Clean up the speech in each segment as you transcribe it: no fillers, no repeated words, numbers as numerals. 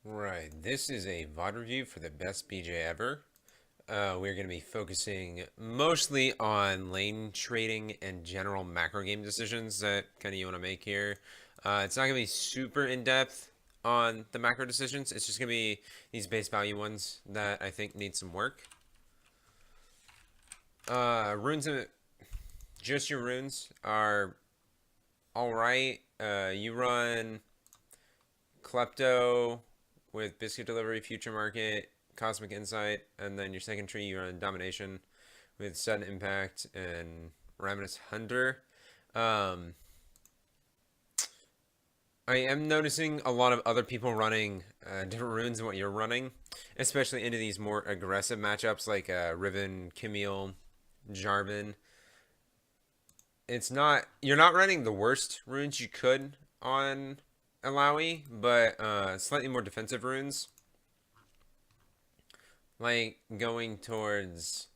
Right, this is a VOD review for the best BJ ever. We're going to be focusing mostly on lane trading and general macro game decisions that kind of you want to make here. It's not going to be super in-depth on the macro decisions. It's just going to be these base value ones that I think need some work. Runes, just your runes are all right. You run Klepto with Biscuit Delivery, Future Market, Cosmic Insight, and then your second tree you run Domination with Sudden Impact and Ravenous Hunter. I am noticing a lot of other people running different runes than what you're running, especially into these more aggressive matchups like Riven, Camille, Jarvan. You're not running the worst runes you could on Illaoi, but slightly more defensive runes. Like going towards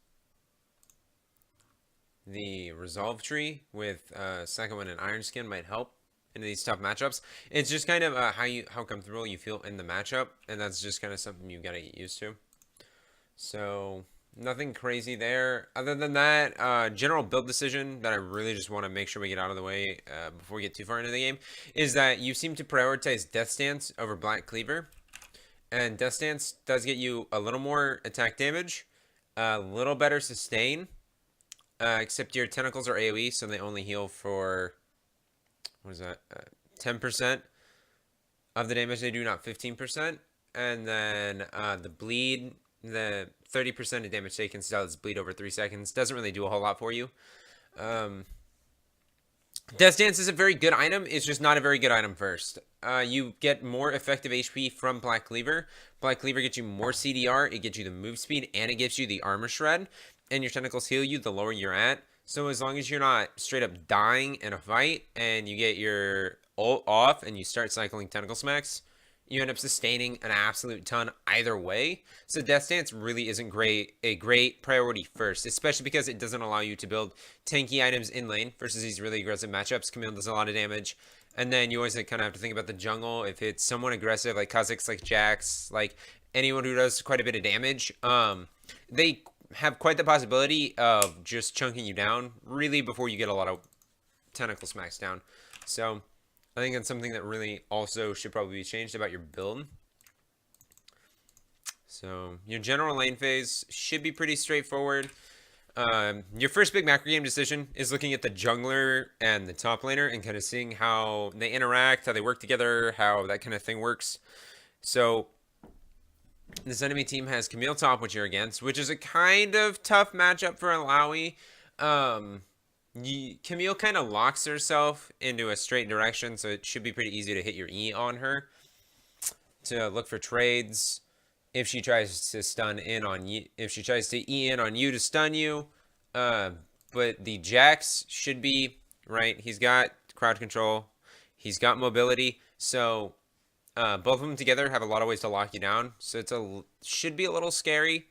the Resolve tree with second one and Iron Skin might help into these tough matchups. It's just kind of how comfortable you feel in the matchup, and that's just kind of something you gotta get used to. So nothing crazy there. Other than that, general build decision that I really just want to make sure we get out of the way before we get too far into the game is that you seem to prioritize Death Stance over Black Cleaver. And Death Stance does get you a little more attack damage, a little better sustain, except your tentacles are AoE, so they only heal for, what is that, 10% of the damage they do, not 15%. And then the bleed, the 30% of damage taken still does bleed over 3 seconds. Doesn't really do a whole lot for you. Death Dance is a very good item. It's just not a very good item first. You get more effective HP from Black Cleaver. Black Cleaver gets you more CDR. It gets you the move speed, and it gives you the armor shred. And your tentacles heal you the lower you're at. So as long as you're not straight up dying in a fight, and you get your ult off, and you start cycling tentacle smacks, you end up sustaining an absolute ton either way. So Death Stance really isn't a great priority first, especially because it doesn't allow you to build tanky items in lane versus these really aggressive matchups. Camille does a lot of damage. And then you always kind of have to think about the jungle. If it's someone aggressive like Kha'Zix, like Jax, like anyone who does quite a bit of damage, they have quite the possibility of just chunking you down really before you get a lot of tentacle smacks down. So I think that's something that really also should probably be changed about your build. So your general lane phase should be pretty straightforward. Your first big macro game decision is looking at the jungler and the top laner and kind of seeing how they interact, how they work together, how that kind of thing works. So this enemy team has Camille top, which you're against, which is a kind of tough matchup for Illaoi. Camille kind of locks herself into a straight direction, so it should be pretty easy to hit your E on her to look for trades. If she tries to stun in on you, if she tries to E in on you to stun you, but the Jax should be right. He's got crowd control, he's got mobility, so both of them together have a lot of ways to lock you down. So should be a little scary.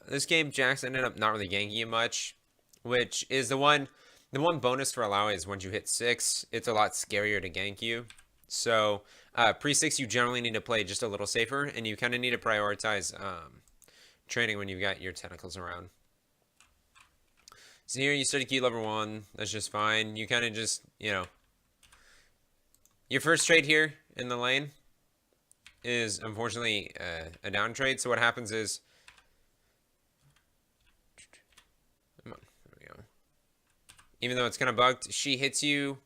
This game, Jax ended up not really ganking you much, which is the one bonus for Illaoi is once you hit 6, it's a lot scarier to gank you. So pre-6, you generally need to play just a little safer, and you kind of need to prioritize training when you've got your tentacles around. So here you study key level 1. That's just fine. You kind of just, your first trade here in the lane is unfortunately a down trade. So what happens is, even though it's kind of bugged, she hits you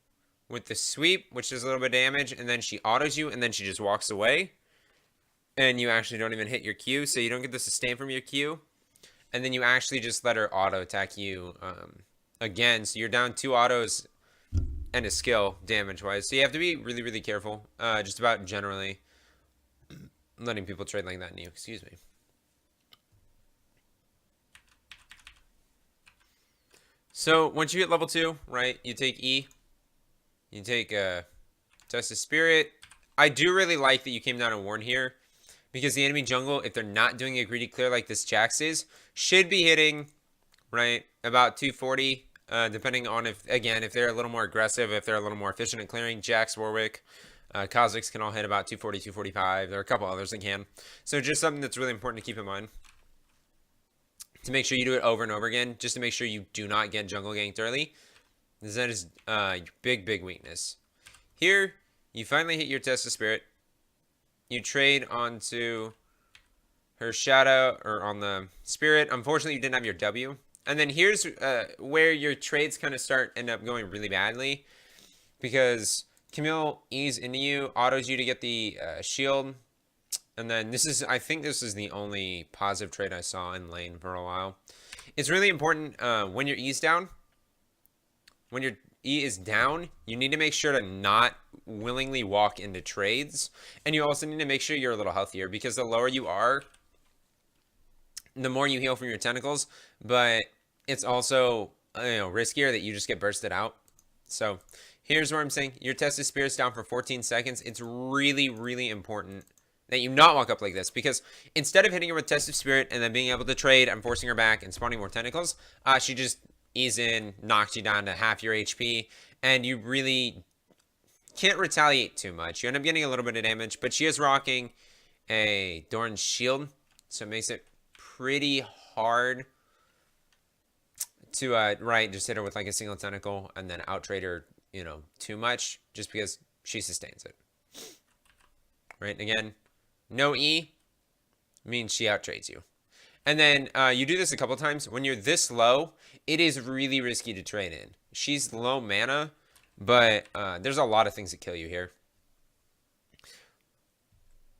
with the sweep, which does a little bit of damage, and then she autos you, and then she just walks away. And you actually don't even hit your Q, so you don't get the sustain from your Q. And then you actually just let her auto attack you again. So you're down 2 autos and a skill damage-wise. So you have to be really, really careful just about generally letting people trade like that in you. Excuse me. So once you hit level 2, right, you take E. You take Test of Spirit. I do really like that you came down and warn here, because the enemy jungle, if they're not doing a greedy clear like this Jax is, should be hitting, right, about 240, depending on if they're a little more aggressive, if they're a little more efficient at clearing. Jax, Warwick, Kha'Zix can all hit about 240, 245. There are a couple others that can. So just something that's really important to keep in mind. To make sure you do it over and over again, just to make sure you do not get jungle ganked early. That is your big, big weakness. Here, you finally hit your test of spirit. You trade onto her shadow, or on the spirit. Unfortunately, you didn't have your W. And then here's where your trades kind of end up going really badly. Because Camille E's into you, autos you to get the shield. And then I think this is the only positive trade I saw in lane for a while. It's really important when your E's down. When your E is down, you need to make sure to not willingly walk into trades. And you also need to make sure you're a little healthier, because the lower you are, the more you heal from your tentacles. But it's also riskier that you just get bursted out. So here's where I'm saying your tested spirit's down for 14 seconds. It's really, really important that you not walk up like this, because instead of hitting her with tested spirit and then being able to trade and forcing her back and spawning more tentacles, she just ease in, knocks you down to half your HP, and you really can't retaliate too much. You end up getting a little bit of damage, but she is rocking a Doran's shield, so it makes it pretty hard to just hit her with like a single tentacle and then out trade her too much, just because she sustains it. Right, again, no E means she out trades you. And then you do this a couple times. When you're this low, it is really risky to trade in. She's low mana, but there's a lot of things that kill you here.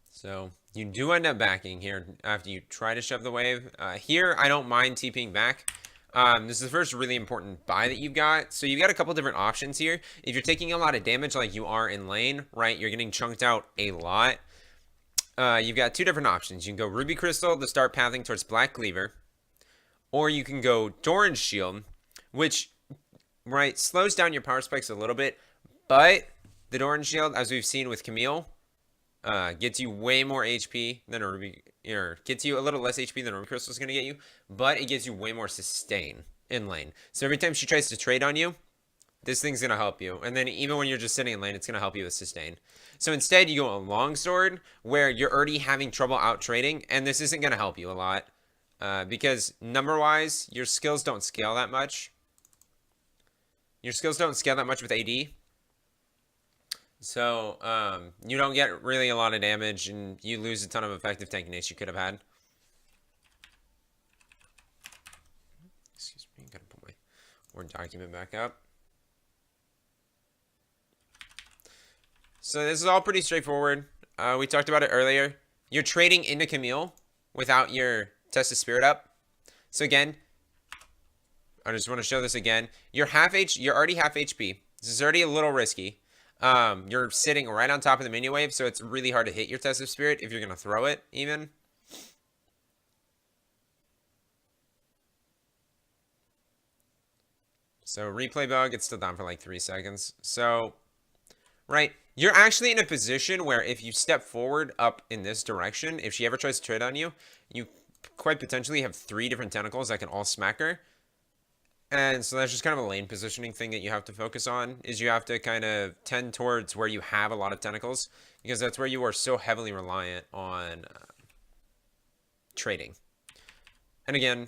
So you do end up backing here after you try to shove the wave. Here, I don't mind TPing back. This is the first really important buy that you've got. So you've got a couple different options here. If you're taking a lot of damage like you are in lane, right, you're getting chunked out a lot. You've got two different options. You can go Ruby Crystal to start pathing towards Black Cleaver. Or you can go Doran's Shield, which, right, slows down your power spikes a little bit. But the Doran's Shield, as we've seen with Camille, gets you way more HP than a Ruby, or gets you a little less HP than a Ruby Crystal is going to get you, but it gives you way more sustain in lane. So every time she tries to trade on you, this thing's going to help you. And then even when you're just sitting in lane, it's going to help you with sustain. So instead, you go a longsword where you're already having trouble out trading, and this isn't going to help you a lot because number-wise, your skills don't scale that much. Your skills don't scale that much with AD. So, you don't get really a lot of damage, and you lose a ton of effective tankiness you could have had. Excuse me, gotta put my Word document back up. So this is all pretty straightforward. We talked about it earlier. You're trading into Camille without your Test of Spirit up. So again, I just want to show this again. You're already half HP. This is already a little risky. You're sitting right on top of the minion wave, so it's really hard to hit your Test of Spirit if you're going to throw it, even. So replay bug, it's still down for like 3 seconds. So, right, you're actually in a position where if you step forward up in this direction, if she ever tries to trade on you, you quite potentially have 3 different tentacles that can all smack her. And so that's just kind of a lane positioning thing that you have to focus on, is you have to kind of tend towards where you have a lot of tentacles, because that's where you are so heavily reliant on trading. And again,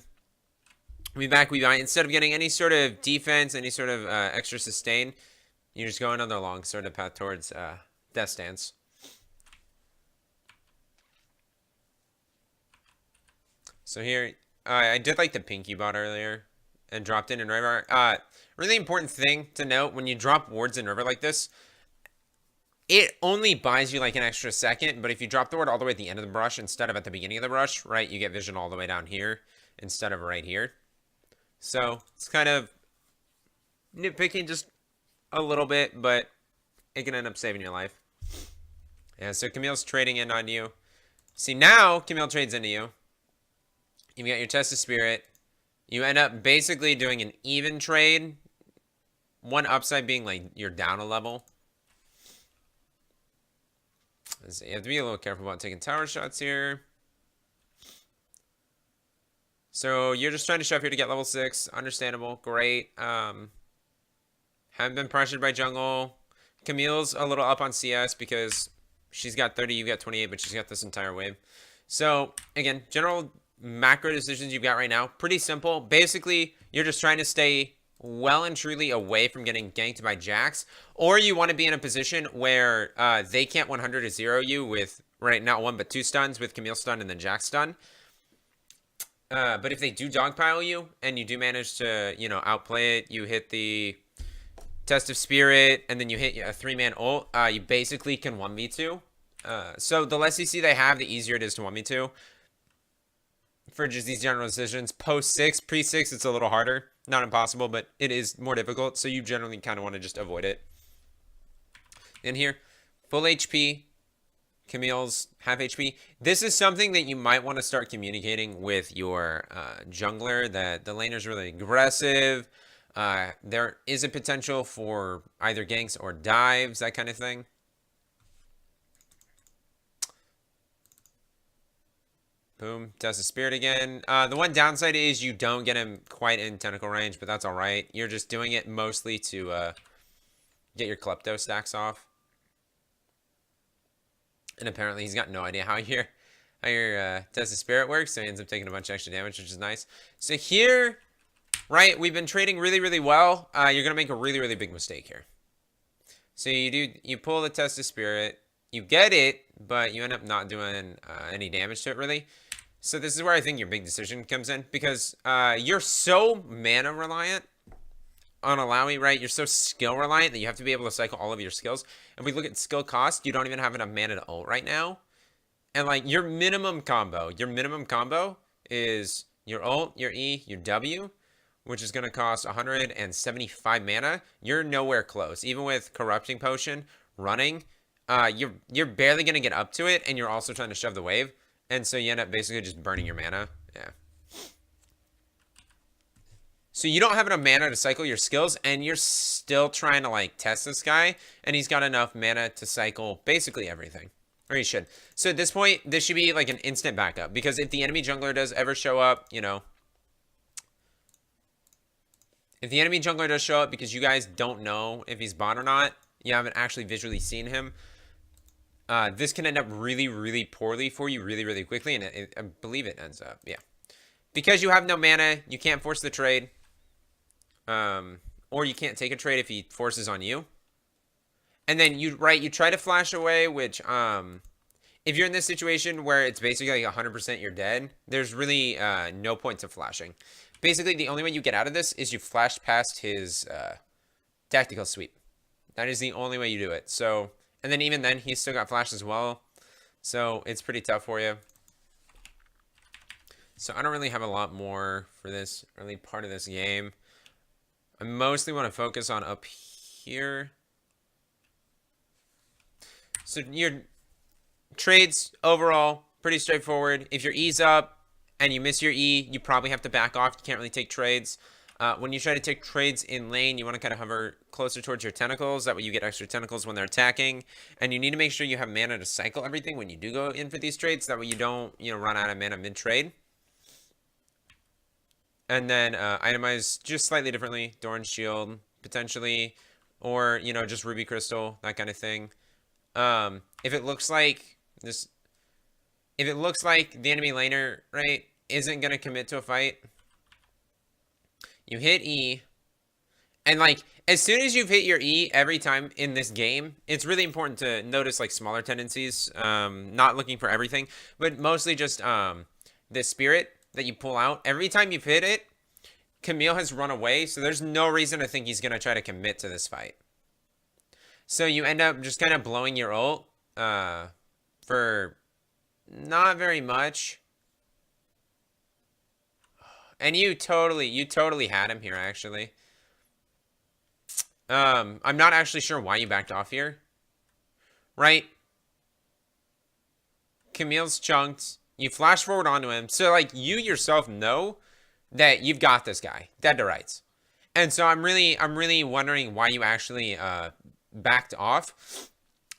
instead of getting any sort of defense, any sort of extra sustain, you're just going on the long sort of path towards Death Stance. So here, I did like the Pinky bot earlier and dropped in river. Really important thing to note, when you drop wards in river like this, it only buys you like an extra second, but if you drop the ward all the way at the end of the brush instead of at the beginning of the brush, right, you get vision all the way down here instead of right here. So it's kind of nitpicking just a little bit, but it can end up saving your life. Yeah, so Camille's trading in on you. See, now Camille trades into you. You got your Test of Spirit. You end up basically doing an even trade. One upside being like you're down a level. So you have to be a little careful about taking tower shots here. So you're just trying to shove here to get level 6. Understandable. Great. Haven't been pressured by jungle. Camille's a little up on CS because she's got 30, you've got 28, but she's got this entire wave. So, again, general macro decisions you've got right now, pretty simple. Basically, you're just trying to stay well and truly away from getting ganked by Jax, or you want to be in a position where they can't 100 to 0 you with, right, not one but two stuns with Camille stun and then Jax stun. But if they do dogpile you and you do manage to, you know, outplay it, you hit the Test of Spirit, and then you hit a 3-man ult, you basically can 1v2. So the less CC they have, the easier it is to 1v2. For just these general decisions. Post 6, pre-6, it's a little harder. Not impossible, but it is more difficult, so you generally kind of want to just avoid it. In here, full HP, Camille's half HP. This is something that you might want to start communicating with your jungler, that the laner's really aggressive. There is a potential for either ganks or dives, that kind of thing. Boom. Test the Spirit again. The one downside is you don't get him quite in tentacle range, but that's alright. You're just doing it mostly to get your Klepto stacks off. And apparently he's got no idea how your Test the Spirit works, so he ends up taking a bunch of extra damage, which is nice. So here, right, we've been trading really, really well. You're going to make a really, really big mistake here. So you pull the Test of Spirit. You get it, but you end up not doing any damage to it, really. So this is where I think your big decision comes in, because you're so mana reliant on Illaoi, right? You're so skill reliant that you have to be able to cycle all of your skills. If we look at skill cost, you don't even have enough mana to ult right now. And like your minimum combo is your ult, your E, your W, which is going to cost 175 mana. You're nowhere close. Even with Corrupting Potion running, you're barely going to get up to it, and you're also trying to shove the wave. And so you end up basically just burning your mana. Yeah. So you don't have enough mana to cycle your skills, and you're still trying to, like, test this guy, and he's got enough mana to cycle basically everything. Or he should. So at this point, this should be, like, an instant backup, because if the enemy jungler does ever show up, you know, if the enemy jungler does show up because you guys don't know if he's bot or not, you haven't actually visually seen him, this can end up really, really poorly for you really, really quickly, and I believe it ends up, yeah. Because you have no mana, you can't force the trade, or you can't take a trade if he forces on you. And then you try to flash away, which, if you're in this situation where it's basically like 100% you're dead, there's really no point to flashing. Basically, the only way you get out of this is you flash past his tactical sweep. That is the only way you do it. So, and then even then, he's still got flash as well. So, it's pretty tough for you. So, I don't really have a lot more for this early part of this game. I mostly want to focus on up here. So, your trades overall, pretty straightforward. If your E's up and you miss your E, you probably have to back off. You can't really take trades. When you try to take trades in lane, you want to kind of hover closer towards your tentacles. That way you get extra tentacles when they're attacking. And you need to make sure you have mana to cycle everything when you do go in for these trades. That way you don't, run out of mana mid-trade. And then itemize just slightly differently. Doran's Shield, potentially. Or, just Ruby Crystal, that kind of thing. If it looks like the enemy laner, right, isn't going to commit to a fight, you hit E, and like as soon as you've hit your E every time in this game, it's really important to notice like smaller tendencies, not looking for everything, but mostly just the spirit that you pull out. Every time you've hit it, Camille has run away, so there's no reason to think he's going to try to commit to this fight. So you end up just kind of blowing your ult for not very much. And you totally had him here, actually. I'm not actually sure why you backed off here. Right? Camille's chunked. You flash forward onto him. So, like, you yourself know that you've got this guy. Dead to rights. And so I'm really wondering why you actually backed off.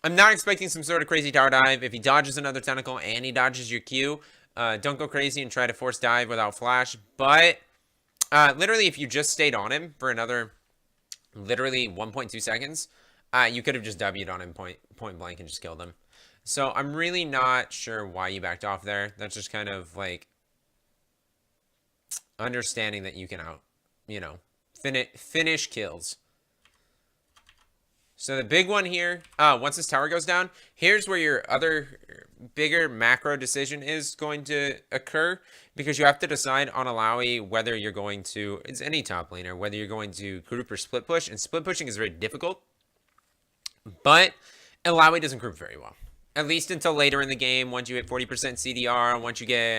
I'm not expecting some sort of crazy tower dive. If he dodges another tentacle and he dodges your Q, don't go crazy and try to force dive without flash. But literally, if you just stayed on him for another literally 1.2 seconds, You could have just W'd on him point blank and just killed him. So I'm really not sure why you backed off there. That's just kind of like understanding that you can finish kills. So the big one here, once this tower goes down, here's where your other bigger macro decision is going to occur, because you have to decide on Illaoi whether you're going to, it's any top laner, whether you're going to group or split push, and split pushing is very difficult, but Illaoi doesn't group very well. At least until later in the game, once you hit 40% CDR,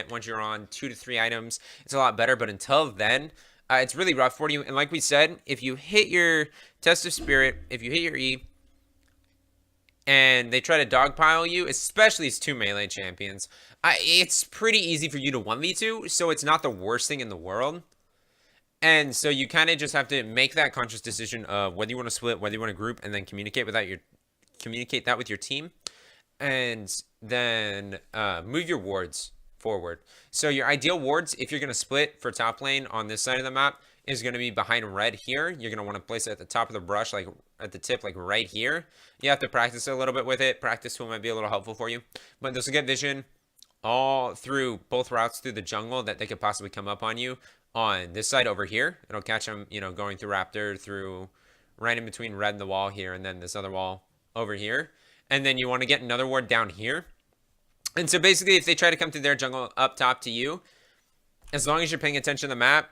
once you're on 2 to 3 items, it's a lot better, but until then, it's really rough for you. And like we said, if you hit your Test of Spirit, if you hit your E, and they try to dogpile you, especially as 2 melee champions, it's pretty easy for you to 1v2, so it's not the worst thing in the world. And so you kind of just have to make that conscious decision of whether you want to split, whether you want to group, and then communicate that with your team, and then move your wards forward. So your ideal wards, if you're going to split for top lane on this side of the map, is going to be behind red here. You're going to want to place it at the top of the brush, like at the tip, like right here. You have to practice a little bit with it. Practice tool might be a little helpful for you. But this will get vision all through both routes through the jungle that they could possibly come up on you. On this side over here, it'll catch them, going through Raptor, through right in between red and the wall here, and then this other wall over here. And then you want to get another ward down here. And so basically, if they try to come through their jungle up top to you, as long as you're paying attention to the map,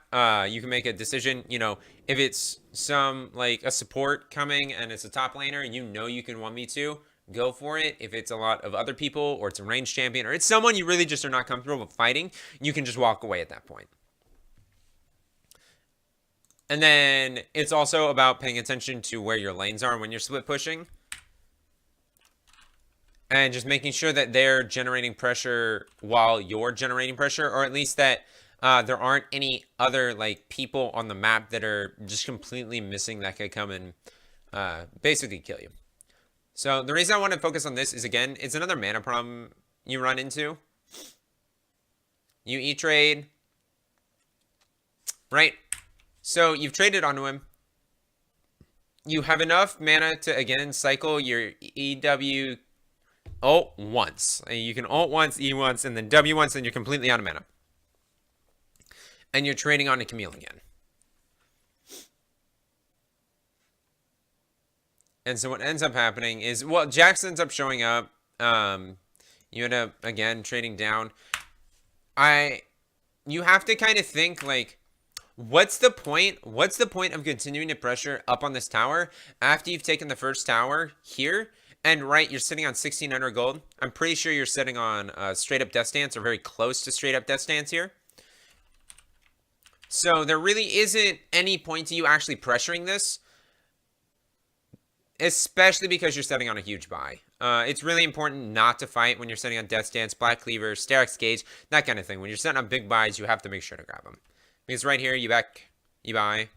you can make a decision. If it's a support coming and it's a top laner, and you can 1v2, go for it. If it's a lot of other people, or it's a ranged champion, or it's someone you really just are not comfortable with fighting, you can just walk away at that point. And then it's also about paying attention to where your lanes are when you're split pushing. And just making sure that they're generating pressure while you're generating pressure, or at least that there aren't any other people on the map that are just completely missing that could come and basically kill you. So the reason I want to focus on this is, again, it's another mana problem you run into. You E-trade, right? So you've traded onto him. You have enough mana to, again, cycle your EW ult once. You can ult once, E once, and then W once, and you're completely out of mana. And you're trading on to Camille again. And so what ends up happening is, well, Jax ends up showing up. You end up, again, trading down. You have to kind of think, what's the point? What's the point of continuing to pressure up on this tower after you've taken the first tower here? And right, you're sitting on 1,600 gold. I'm pretty sure you're sitting on straight up death stance, or very close to straight up death stance here. So there really isn't any point to you actually pressuring this, especially because you're setting on a huge buy. It's really important not to fight when you're setting on death stance, black cleaver, Sterak's gauge, that kind of thing. When you're setting on big buys, you have to make sure to grab them. Because right here, you buy.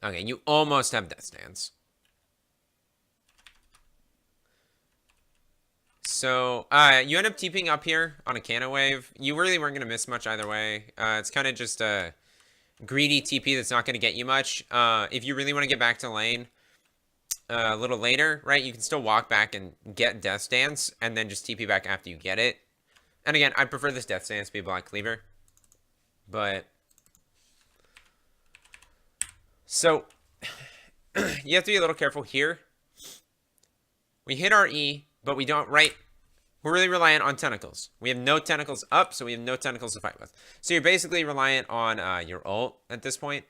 Okay, you almost have death stance. So, you end up TPing up here on a Canna Wave. You really weren't going to miss much either way. It's kind of just a greedy TP that's not going to get you much. If you really want to get back to lane a little later, right, you can still walk back and get Death Stance, and then just TP back after you get it. And again, I prefer this Death Stance to be Black Cleaver. But, so, you have to be a little careful here. We hit our E, but we don't, right? We're really reliant on tentacles. We have no tentacles up, so we have no tentacles to fight with. So you're basically reliant on your ult at this point.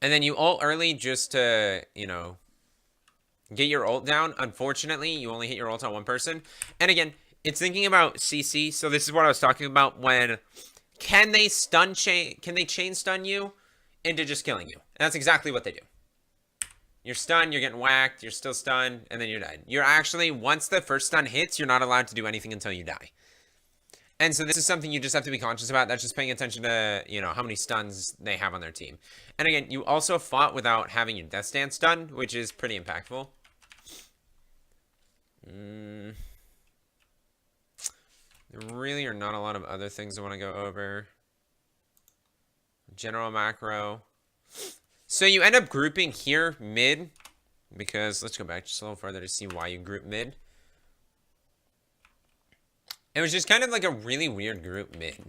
And then you ult early just to, get your ult down. Unfortunately, you only hit your ult on one person. And again, it's thinking about CC. So this is what I was talking about when, can they chain stun you into just killing you? And that's exactly what they do. You're stunned, you're getting whacked, you're still stunned, and then you're dead. You're actually, once the first stun hits, you're not allowed to do anything until you die. And so this is something you just have to be conscious about. That's just paying attention to, how many stuns they have on their team. And again, you also fought without having your Death Stance done, which is pretty impactful. There really are not a lot of other things I want to go over. General macro. So you end up grouping here mid, because let's go back just a little further to see why you group mid. It was just kind of like a really weird group mid.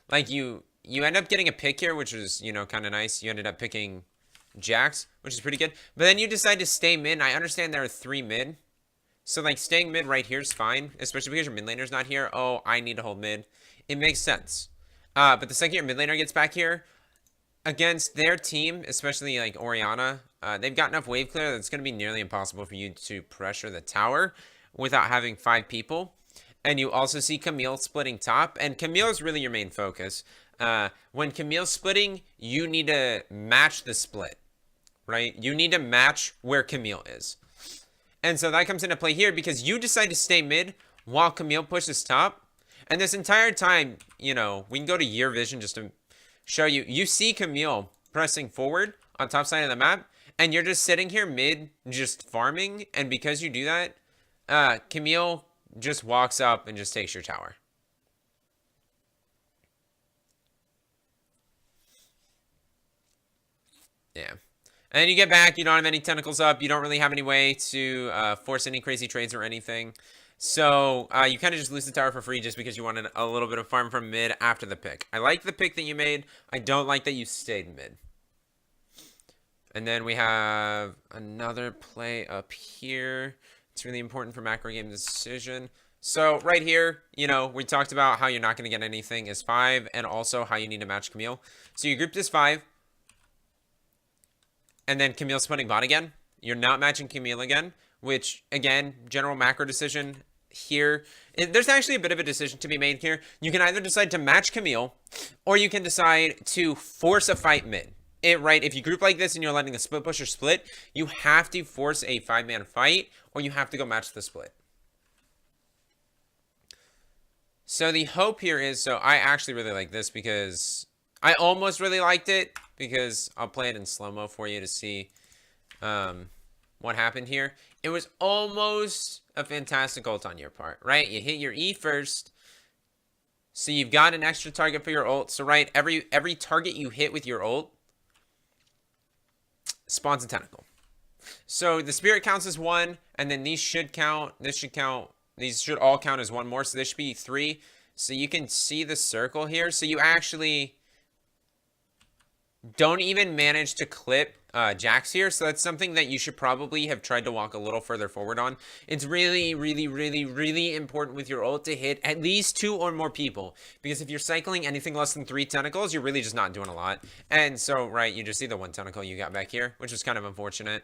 Like you end up getting a pick here, which was, you know, kind of nice. You ended up picking jacks, which is pretty good. But then you decide to stay mid. And I understand there are 3 mid. So like staying mid right here is fine, especially because your mid laner's not here. Oh, I need to hold mid. It makes sense. But the second your mid laner gets back here, against their team, especially like Orianna, they've got enough wave clear that it's going to be nearly impossible for you to pressure the tower without having 5 people. And you also see Camille splitting top, and Camille is really your main focus. When Camille's splitting, you need to match the split, right? You need to match where Camille is. And so that comes into play here because you decide to stay mid while Camille pushes top. And this entire time, you know, we can go to year vision just to show you. You see Camille pressing forward on top side of the map, and you're just sitting here mid just farming. And because you do that, Camille just walks up and just takes your tower. Yeah. And you get back, you don't have any tentacles up, you don't really have any way to force any crazy trades or anything. So you kind of just lose the tower for free just because you wanted a little bit of farm from mid after the pick. I like the pick that you made. I don't like that you stayed mid. And then we have another play up here. It's really important for macro game decision. So right here, you know, we talked about how you're not going to get anything as 5 and also how you need to match Camille. So you grouped as 5. And then Camille's putting bot again. You're not matching Camille again, which, again, general macro decision here. There's actually a bit of a decision to be made here. You can either decide to match Camille, or you can decide to force a fight mid. Right, if you group like this and you're letting a split pusher split, you have to force a 5-man fight, or you have to go match the split. So the hope here is, so I actually really like this because I almost really liked it, because I'll play it in slow-mo for you to see what happened here. It was almost a fantastic ult on your part, right? You hit your E first, so you've got an extra target for your ult. So, right, every target you hit with your ult spawns a tentacle. So the spirit counts as 1, and then these should count. This should count. These should all count as 1 more, so this should be 3. So you can see the circle here. So you actually don't even manage to clip Jax here, so that's something that you should probably have tried to walk a little further forward on. It's really, really, really, really important with your ult to hit at least 2 or more people, because if you're cycling anything less than 3 tentacles, you're really just not doing a lot. And so, right, you just see the 1 tentacle you got back here, which was kind of unfortunate.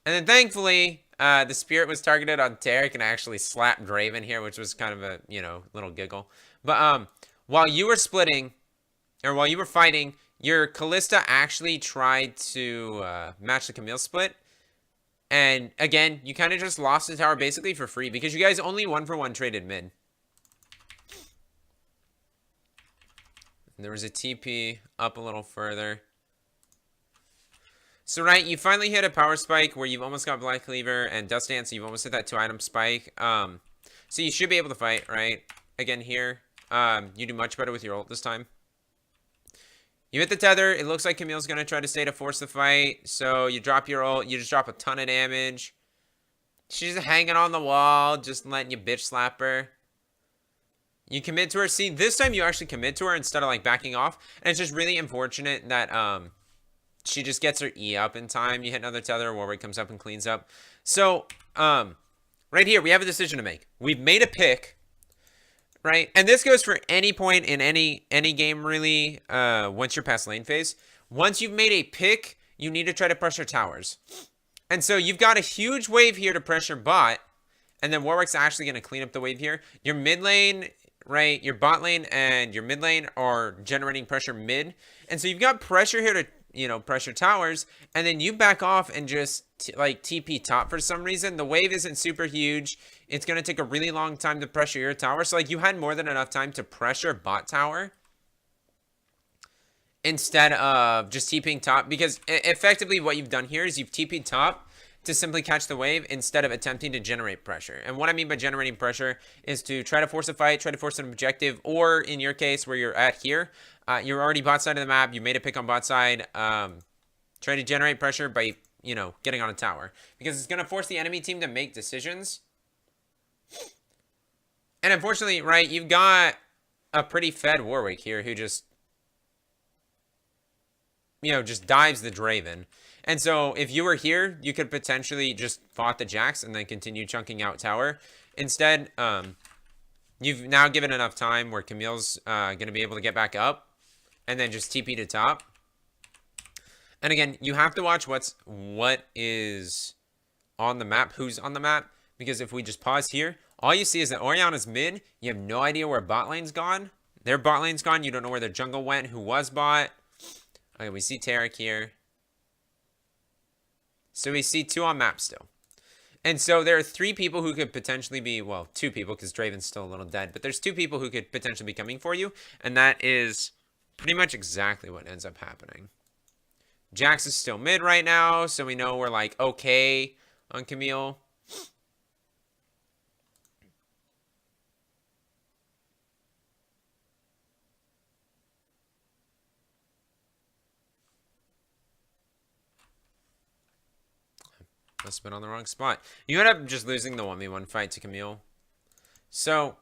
And then thankfully, the spirit was targeted on Tarek and actually slapped Draven here, which was kind of a, you know, little giggle. But while you were splitting, or while you were fighting, your Kalista actually tried to match the Camille split. And again, you kind of just lost the tower basically for free because you guys only 1-for-1 traded mid. And there was a TP up a little further. So, right, you finally hit a power spike where you've almost got Black Cleaver and Dust Dance, so you've almost hit that 2-item spike. So you should be able to fight, right? Again here, you do much better with your ult this time. You hit the tether. It looks like Camille's going to try to stay to force the fight. So you drop your ult. You just drop a ton of damage. She's hanging on the wall, just letting you bitch slap her. You commit to her. See, this time you actually commit to her instead of like backing off. And it's just really unfortunate that she just gets her E up in time. You hit another tether. Warwick comes up and cleans up. So right here, we have a decision to make. We've made a pick. Right, and this goes for any point in any game really. Once you're past lane phase, once you've made a pick, you need to try to pressure towers. And so you've got a huge wave here to pressure bot, and then Warwick's actually going to clean up the wave here. Your mid lane, right, your bot lane and your mid lane are generating pressure mid, and so you've got pressure here to, you know, pressure towers, and then you back off and just like TP top for some reason. The wave isn't super huge. It's going to take a really long time to pressure your tower. So like you had more than enough time to pressure bot tower instead of just TPing top, because effectively what you've done here is you've TP'd top to simply catch the wave instead of attempting to generate pressure. And what I mean by generating pressure is to try to force a fight, try to force an objective, or in your case where you're at here, you're already bot side of the map, you made a pick on bot side, try to generate pressure by, getting on a tower. Because it's going to force the enemy team to make decisions. And unfortunately, right, you've got a pretty fed Warwick here who just dives the Draven. And so if you were here, you could potentially just fought the Jax and then continue chunking out tower. Instead, you've now given enough time where Camille's going to be able to get back up and then just TP to top. And again, you have to watch what is on the map, who's on the map. Because if we just pause here, all you see is that Orianna's mid. You have no idea where bot lane's gone. Their bot lane's gone. You don't know where their jungle went, who was bot. Okay, we see Taric here. So we see 2 on map still. And so there are 3 people who could potentially be, well, 2 people because Draven's still a little dead. But there's 2 people who could potentially be coming for you. And that is pretty much exactly what ends up happening. Jax is still mid right now. So we know we're like okay on Camille. Must have been on the wrong spot. You end up just losing the 1v1 fight to Camille. So,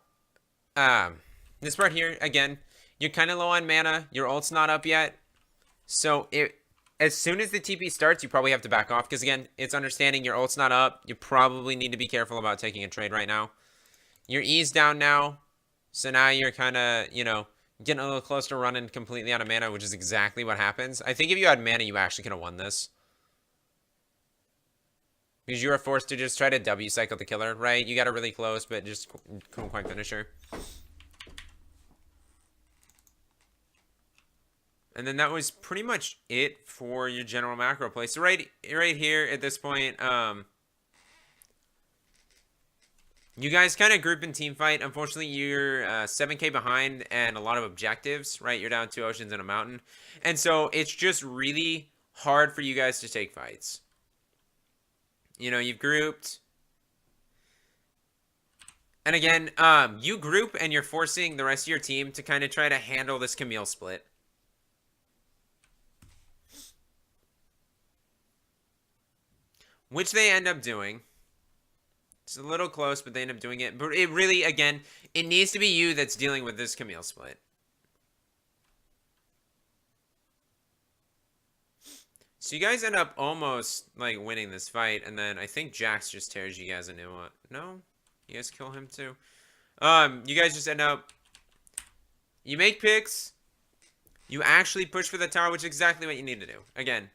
this part here, again, you're kind of low on mana. Your ult's not up yet. So, as soon as the TP starts, you probably have to back off. Because, again, it's understanding your ult's not up. You probably need to be careful about taking a trade right now. Your E's down now. So, now you're kind of, getting a little close to running completely out of mana, which is exactly what happens. I think if you had mana, you actually could have won this. Because you are forced to just try to W cycle the killer, right? You got her really close, but just couldn't quite finish her. And then that was pretty much it for your general macro play. So right here at this point, you guys kind of group in team fight. Unfortunately, you're 7k behind and a lot of objectives, right? You're down 2 oceans and a mountain. And so it's just really hard for you guys to take fights. You've grouped. And again, you group and you're forcing the rest of your team to kind of try to handle this Camille split. Which they end up doing. It's a little close, but they end up doing it. But it really, again, it needs to be you that's dealing with this Camille split. So you guys end up almost, like, winning this fight, and then I think Jax just tears you guys a new one. No? You guys kill him too? You guys just end up... You make picks. You actually push for the tower, which is exactly what you need to do. Again,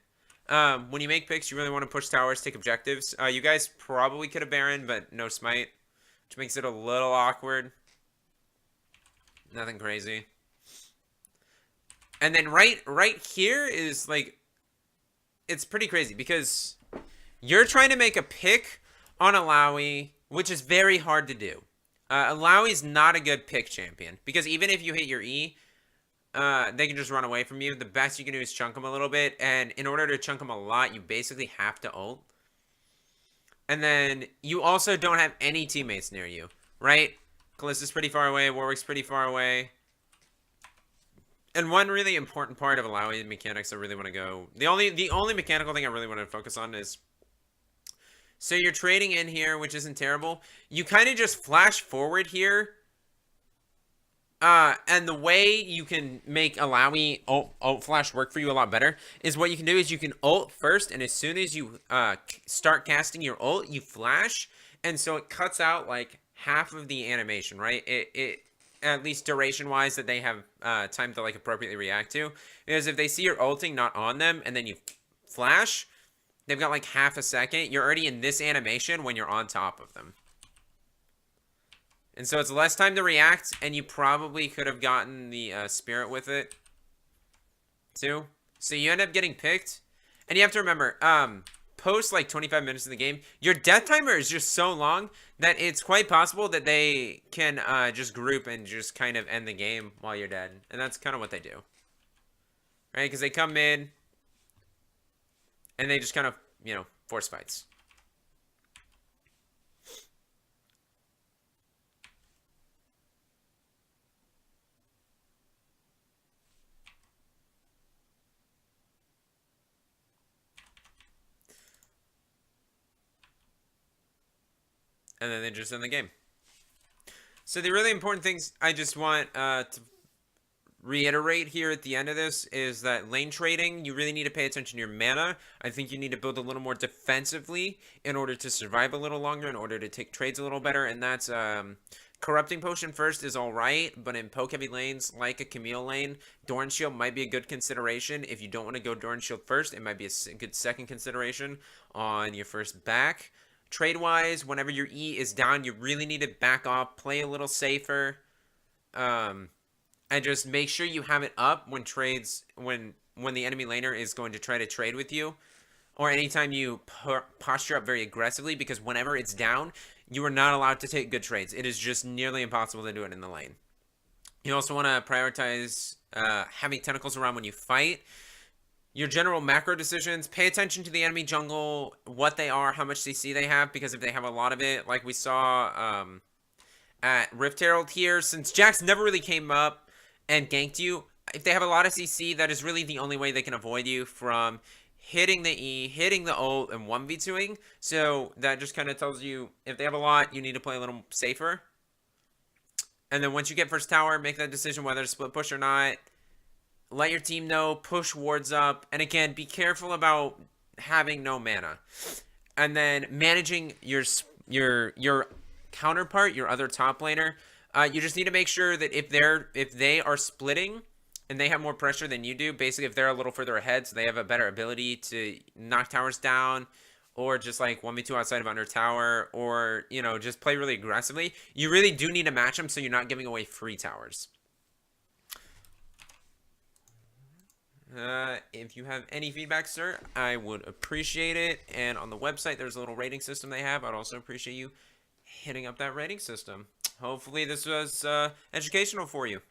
when you make picks, you really want to push towers, take objectives. You guys probably could have Baron, but no smite, which makes it a little awkward. Nothing crazy. And then right here is, like... It's pretty crazy because you're trying to make a pick on Illaoi, which is very hard to do. Illaoi is not a good pick champion because even if you hit your E, they can just run away from you. The best you can do is chunk them a little bit, and in order to chunk them a lot, you basically have to ult. And then you also don't have any teammates near you, right? Kalista's pretty far away, Warwick's pretty far away. And one really important part of Illaoi mechanics I really want to go... The only mechanical thing I really want to focus on is... So you're trading in here, which isn't terrible. You kind of just flash forward here. And the way you can make Illaoi ult flash work for you a lot better is what you can do is you can ult first, and as soon as you start casting your ult, you flash. And so it cuts out like half of the animation, right? It at least duration-wise, that they have time to like appropriately react to. Because if they see you're ulting not on them, and then you flash, they've got like half a second. You're already in this animation when you're on top of them. And so it's less time to react, and you probably could have gotten the spirit with it, too. So you end up getting picked. And you have to remember, post like 25 minutes in the game, your death timer is just so long that it's quite possible that they can just group and just kind of end the game while you're dead. And that's kind of what they do. Right? Because they come in and they just kind of, force fights. and then they just end the game. So the really important things I just want to reiterate here at the end of this is that lane trading, you really need to pay attention to your mana. I think you need to build a little more defensively in order to survive a little longer, in order to take trades a little better, and that's Corrupting Potion first is alright, but in poke heavy lanes like a Camille lane, Doran Shield might be a good consideration. If you don't want to go Doran Shield first, it might be a good second consideration on your first back. Trade-wise, whenever your E is down, you really need to back off, play a little safer, and just make sure you have it up when the enemy laner is going to try to trade with you, or anytime you posture up very aggressively, because whenever it's down, you are not allowed to take good trades. It is just nearly impossible to do it in the lane. You also want to prioritize having tentacles around when you fight. Your general macro decisions, pay attention to the enemy jungle, what they are, how much CC they have, because if they have a lot of it, like we saw at Rift Herald here, since Jax never really came up and ganked you, if they have a lot of CC, that is really the only way they can avoid you from hitting the E, hitting the ult, and 1v2ing. So that just kind of tells you, if they have a lot, you need to play a little safer. And then once you get first tower, make that decision whether to split push or not. Let your team know, push wards up, and again, be careful about having no mana. And then managing your counterpart, your other top laner. You just need to make sure that if they are splitting and they have more pressure than you do, basically if they're a little further ahead, so they have a better ability to knock towers down, or just like 1v2 outside of under tower, or, you know, just play really aggressively, you really do need to match them so you're not giving away free towers. If you have any feedback, sir, I would appreciate it. And on the website, there's a little rating system they have. I'd also appreciate you hitting up that rating system. Hopefully this was educational for you.